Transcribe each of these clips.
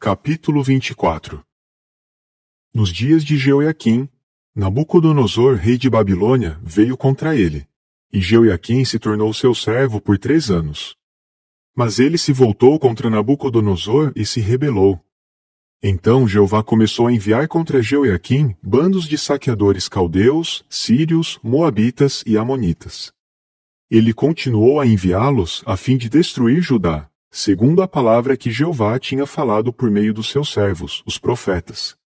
Capítulo 24. Nos dias de Jeoiaquim, Nabucodonosor, rei de Babilônia, veio contra ele, e Jeoiaquim se tornou seu servo por 3 anos. Mas ele se voltou contra Nabucodonosor e se rebelou. Então Jeová começou a enviar contra Jeoiaquim bandos de saqueadores caldeus, sírios, moabitas e amonitas. Ele continuou a enviá-los a fim de destruir Judá, segundo a palavra que Jeová tinha falado por meio dos seus servos, os profetas.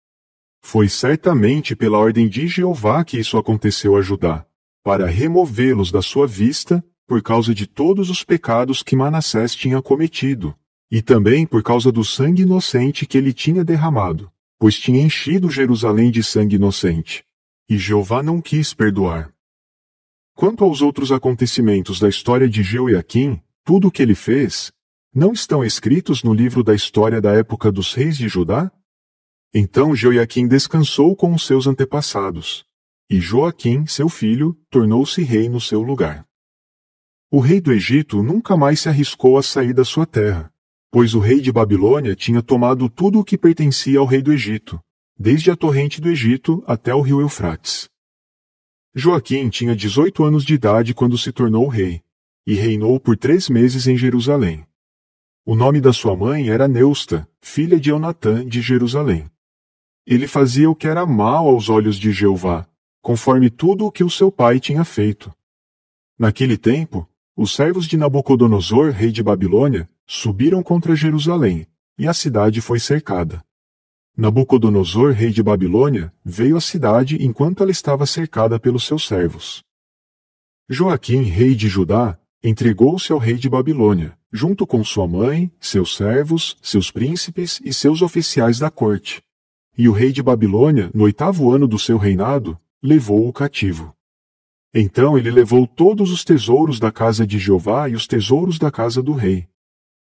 Foi certamente pela ordem de Jeová que isso aconteceu a Judá, para removê-los da sua vista por causa de todos os pecados que Manassés tinha cometido, e também por causa do sangue inocente que ele tinha derramado, pois tinha enchido Jerusalém de sangue inocente, e Jeová não quis perdoar. Quanto aos outros acontecimentos da história de Jeoiaquim, tudo o que ele fez, não estão escritos no livro da história da época dos reis de Judá? Então Jeoiaquim descansou com os seus antepassados, e Joaquim, seu filho, tornou-se rei no seu lugar. O rei do Egito nunca mais se arriscou a sair da sua terra, pois o rei de Babilônia tinha tomado tudo o que pertencia ao rei do Egito, desde a torrente do Egito até o rio Eufrates. Joaquim tinha 18 anos de idade quando se tornou rei, e reinou por 3 meses em Jerusalém. O nome da sua mãe era Neusta, filha de Eunatã de Jerusalém. Ele fazia o que era mal aos olhos de Jeová, conforme tudo o que o seu pai tinha feito. Naquele tempo, os servos de Nabucodonosor, rei de Babilônia, subiram contra Jerusalém, e a cidade foi cercada. Nabucodonosor, rei de Babilônia, veio à cidade enquanto ela estava cercada pelos seus servos. Joaquim, rei de Judá, entregou-se ao rei de Babilônia, junto com sua mãe, seus servos, seus príncipes e seus oficiais da corte. E o rei de Babilônia, no 8º ano do seu reinado, levou-o cativo. Então ele levou todos os tesouros da casa de Jeová e os tesouros da casa do rei.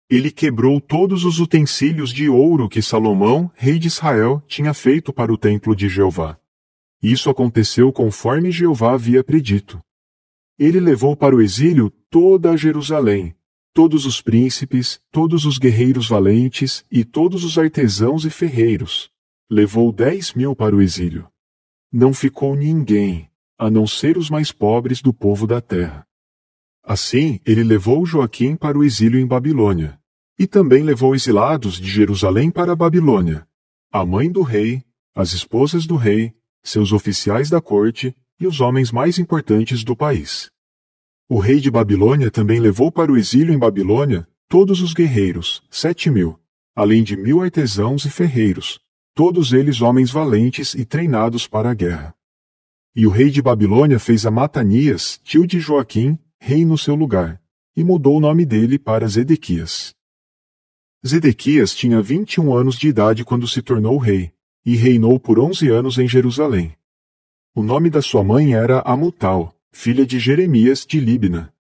Ele quebrou todos os utensílios de ouro que Salomão, rei de Israel, tinha feito para o templo de Jeová. Isso aconteceu conforme Jeová havia predito. Ele levou para o exílio toda a Jerusalém, todos os príncipes, todos os guerreiros valentes e todos os artesãos e ferreiros. Levou 10.000 para o exílio. Não ficou ninguém, a não ser os mais pobres do povo da terra. Assim, ele levou Joaquim para o exílio em Babilônia, e também levou exilados de Jerusalém para a Babilônia, a mãe do rei, as esposas do rei, seus oficiais da corte e os homens mais importantes do país. O rei de Babilônia também levou para o exílio em Babilônia todos os guerreiros, 7.000, além de 1.000 artesãos e ferreiros, todos eles homens valentes e treinados para a guerra. E o rei de Babilônia fez a Matanias, tio de Joaquim, rei no seu lugar, e mudou o nome dele para Zedequias. Zedequias tinha 21 anos de idade quando se tornou rei, e reinou por 11 anos em Jerusalém. O nome da sua mãe era Amutal, filha de Jeremias de Líbna.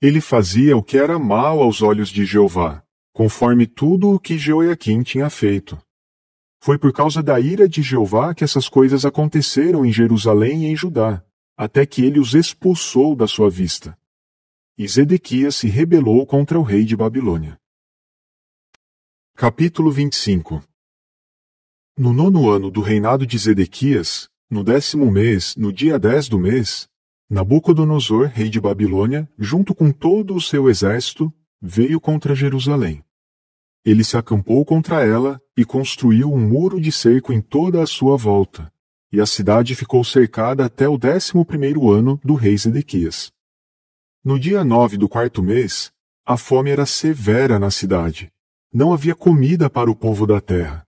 Ele fazia o que era mal aos olhos de Jeová, conforme tudo o que Jeoiaquim tinha feito. Foi por causa da ira de Jeová que essas coisas aconteceram em Jerusalém e em Judá, até que ele os expulsou da sua vista. E Zedequias se rebelou contra o rei de Babilônia. Capítulo 25. No 9º ano do reinado de Zedequias, no 10º mês, no dia 10 do mês, Nabucodonosor, rei de Babilônia, junto com todo o seu exército, veio contra Jerusalém. Ele se acampou contra ela e construiu um muro de cerco em toda a sua volta, e a cidade ficou cercada até o 11º ano do rei Zedequias. No dia 9 do 4º mês, a fome era severa na cidade. Não havia comida para o povo da terra.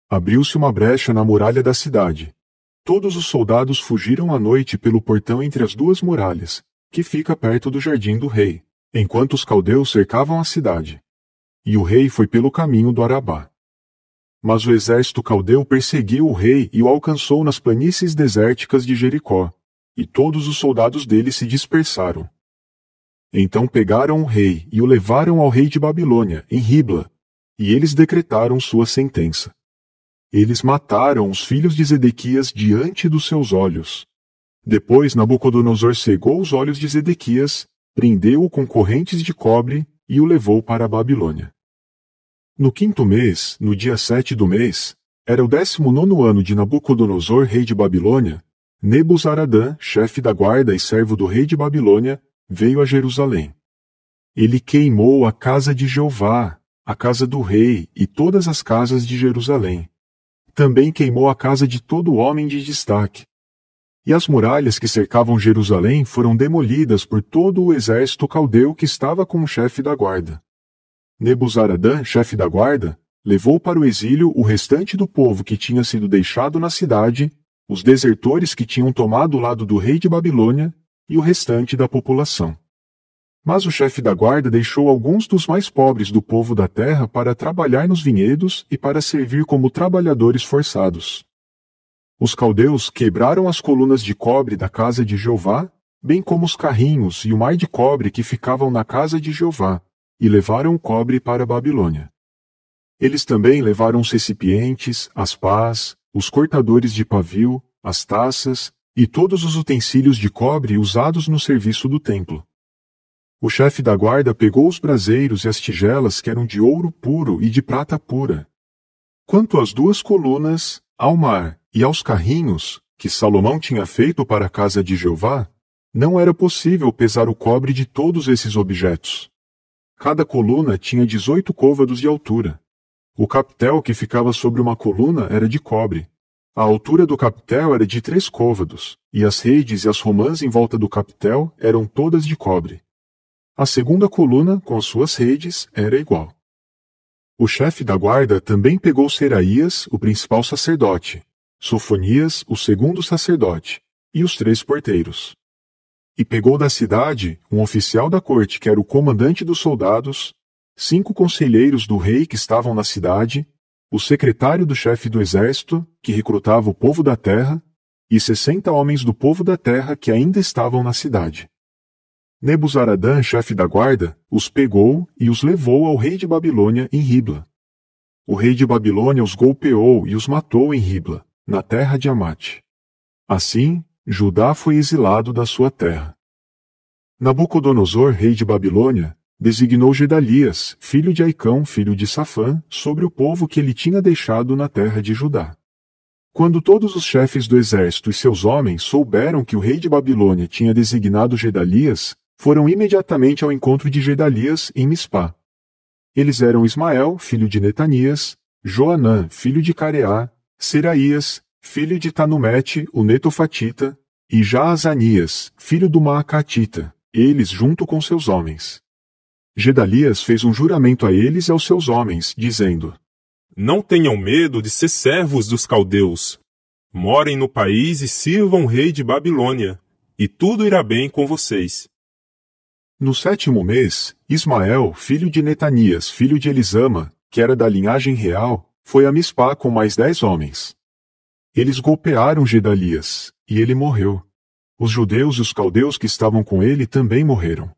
Abriu-se uma brecha na muralha da cidade. Todos os soldados fugiram à noite pelo portão entre as 2 muralhas, que fica perto do jardim do rei, enquanto os caldeus cercavam a cidade. E o rei foi pelo caminho do Arabá. Mas o exército caldeu perseguiu o rei e o alcançou nas planícies desérticas de Jericó, e todos os soldados dele se dispersaram. Então pegaram o rei e o levaram ao rei de Babilônia, em Ribla, e eles decretaram sua sentença. Eles mataram os filhos de Zedequias diante dos seus olhos. Depois Nabucodonosor cegou os olhos de Zedequias, prendeu-o com correntes de cobre e o levou para a Babilônia. No 5º mês, no dia 7 do mês, era o 19º ano de Nabucodonosor, rei de Babilônia, Nebuzaradã, chefe da guarda e servo do rei de Babilônia, veio a Jerusalém. Ele queimou a casa de Jeová, a casa do rei e todas as casas de Jerusalém. Também queimou a casa de todo homem de destaque. E as muralhas que cercavam Jerusalém foram demolidas por todo o exército caldeu que estava com o chefe da guarda. Nebuzaradã, chefe da guarda, levou para o exílio o restante do povo que tinha sido deixado na cidade, os desertores que tinham tomado o lado do rei de Babilônia e o restante da população. Mas o chefe da guarda deixou alguns dos mais pobres do povo da terra para trabalhar nos vinhedos e para servir como trabalhadores forçados. Os caldeus quebraram as colunas de cobre da casa de Jeová, bem como os carrinhos e o mar de cobre que ficavam na casa de Jeová, e levaram o cobre para a Babilônia. Eles também levaram os recipientes, as pás, os cortadores de pavio, as taças e todos os utensílios de cobre usados no serviço do templo. O chefe da guarda pegou os braseiros e as tigelas que eram de ouro puro e de prata pura. Quanto às 2 colunas, ao mar e aos carrinhos que Salomão tinha feito para a casa de Jeová, não era possível pesar o cobre de todos esses objetos. Cada coluna tinha 18 côvados de altura. O capitel que ficava sobre uma coluna era de cobre. A altura do capitel era de 3 côvados, e as redes e as romãs em volta do capitel eram todas de cobre. A segunda coluna, com as suas redes, era igual. O chefe da guarda também pegou Seraías, o principal sacerdote, Sofonias, o segundo sacerdote, e os 3 porteiros. E pegou da cidade um oficial da corte, que era o comandante dos soldados, 5 conselheiros do rei que estavam na cidade, o secretário do chefe do exército, que recrutava o povo da terra, e 60 homens do povo da terra que ainda estavam na cidade. Nebuzaradã, chefe da guarda, os pegou e os levou ao rei de Babilônia em Ribla. O rei de Babilônia os golpeou e os matou em Ribla, na terra de Amate. Assim, Judá foi exilado da sua terra. Nabucodonosor, rei de Babilônia, designou Gedalias, filho de Aicão, filho de Safã, sobre o povo que ele tinha deixado na terra de Judá. Quando todos os chefes do exército e seus homens souberam que o rei de Babilônia tinha designado Gedalias, foram imediatamente ao encontro de Gedalias em Mispá. Eles eram Ismael, filho de Netanias, Joanã, filho de Careá, Seraías, filho de Tanumete, o Netofatita, e Jaazanias, filho do Maacatita, eles junto com seus homens. Gedalias fez um juramento a eles e aos seus homens, dizendo: Não tenham medo de ser servos dos caldeus. Morem no país e sirvam o rei de Babilônia, e tudo irá bem com vocês. No 7º mês, Ismael, filho de Netanias, filho de Elisama, que era da linhagem real, foi a Mispá com mais 10 homens. Eles golpearam Gedalias, e ele morreu. Os judeus e os caldeus que estavam com ele também morreram.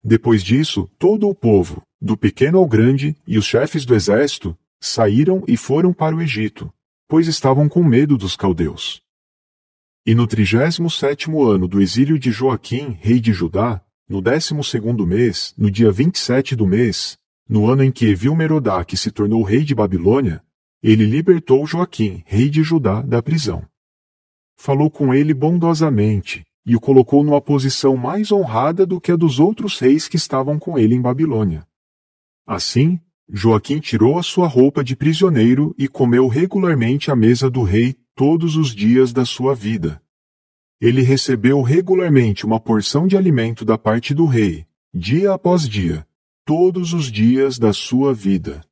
Depois disso, todo o povo, do pequeno ao grande, e os chefes do exército, saíram e foram para o Egito, pois estavam com medo dos caldeus. E no 37º ano do exílio de Joaquim, rei de Judá, no 12º mês, no dia 27 do mês, no ano em que Evil-Merodach se tornou rei de Babilônia, ele libertou Joaquim, rei de Judá, da prisão. Falou com ele bondosamente, e o colocou numa posição mais honrada do que a dos outros reis que estavam com ele em Babilônia. Assim, Joaquim tirou a sua roupa de prisioneiro e comeu regularmente à mesa do rei todos os dias da sua vida. Ele recebeu regularmente uma porção de alimento da parte do rei, dia após dia, todos os dias da sua vida.